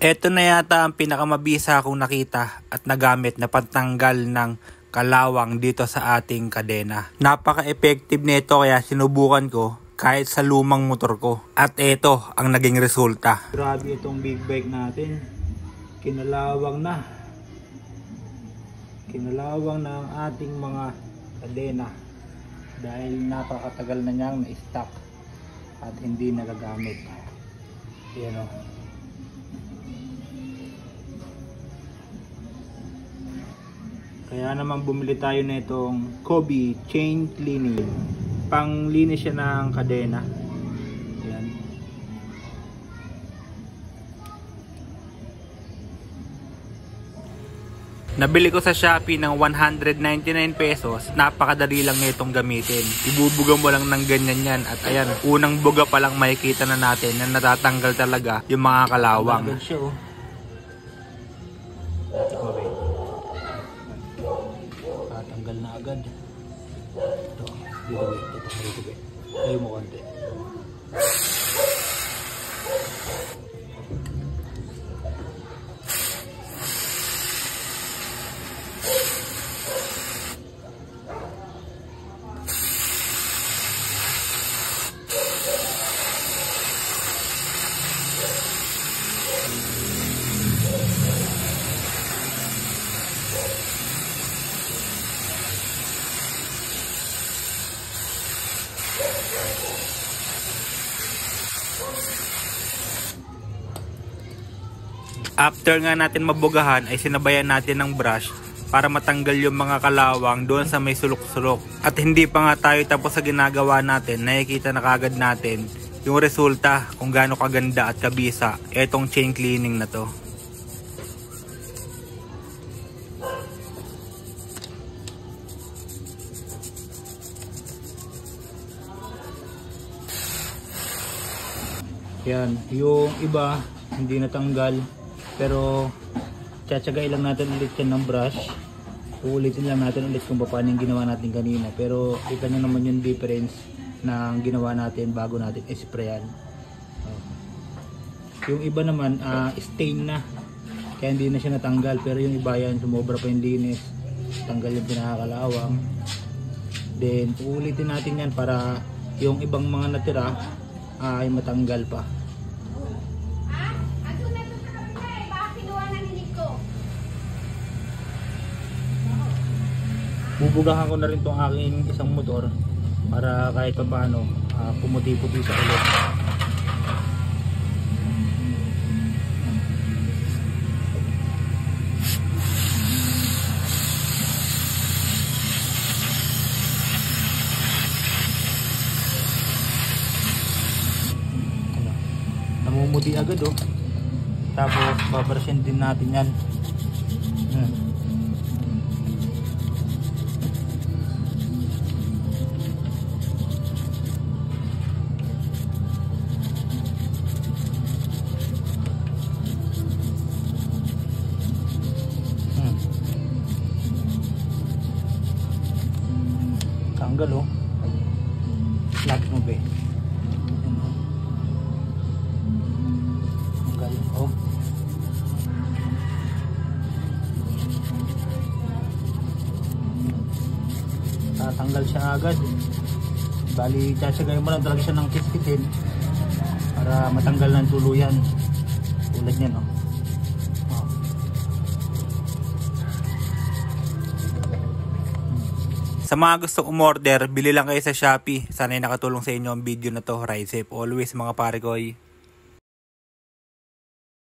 Ito na yata ang pinakamabisa kong nakita at nagamit na pantanggal ng kalawang dito sa ating kadena. Napaka-effective nito kaya sinubukan ko kahit sa lumang motor ko. At ito ang naging resulta. Grabe itong big bike natin. Kinalawang na. Kinalawang na ang ating mga kadena. Dahil napakatagal na niyang na-stock at hindi nagagamit. Yan o. Kaya naman bumili tayo na itong Kobe Chain Cleaning. Panglinis siya ng kadena. Yan. Nabili ko sa Shopee ng 199 pesos. Napakadali lang nitong gamitin. Ibubuga mo lang ng ganyan yan. At ayan, unang buga pa lang makikita na natin na natatanggal talaga yung mga kalawang. Tanggal na agad. Ito, dito. Tayo mo konti. After nga natin mabugahan ay sinabayan natin ng brush para matanggal yung mga kalawang doon sa may sulok-sulok. At hindi pa nga tayo tapos sa ginagawa natin, nakikita na kagad natin yung resulta kung gaano kaganda at kabisa etong chain cleaning na to. Yan, yung iba hindi natanggal. Pero tsatsagay lang natin ulit yan ng brush. Uulitin lang natin ulit kung paano yung ginawa natin kanina. Pero kita nyo naman yung difference ng ginawa natin bago natin sprayan. Yung iba naman stain na. Kaya hindi na siya natanggal. Pero yung iba yan sumobra pa yung linis. Tanggal yung pinakakalawang. Then uulitin natin yan para yung ibang mga natira ay matanggal pa. Bubugahan ko na rin tong aking isang motor para kahit pa paano pumuti-puti sa ulit. Namumuti agad oh. Tapos babrushin din natin yan. Tanggal oh. Lapit mo ba eh. Tanggal oh. Tatanggal siya agad. Bali tsasagay mo lang talaga siya ng kitkitin para matanggal ng tuluyan. Tulad niyan oh. Sa mga gustong umorder, bili lang kayo sa Shopee. Sana'y nakatulong sa inyo ang video na to. Ride safe always mga pare koy.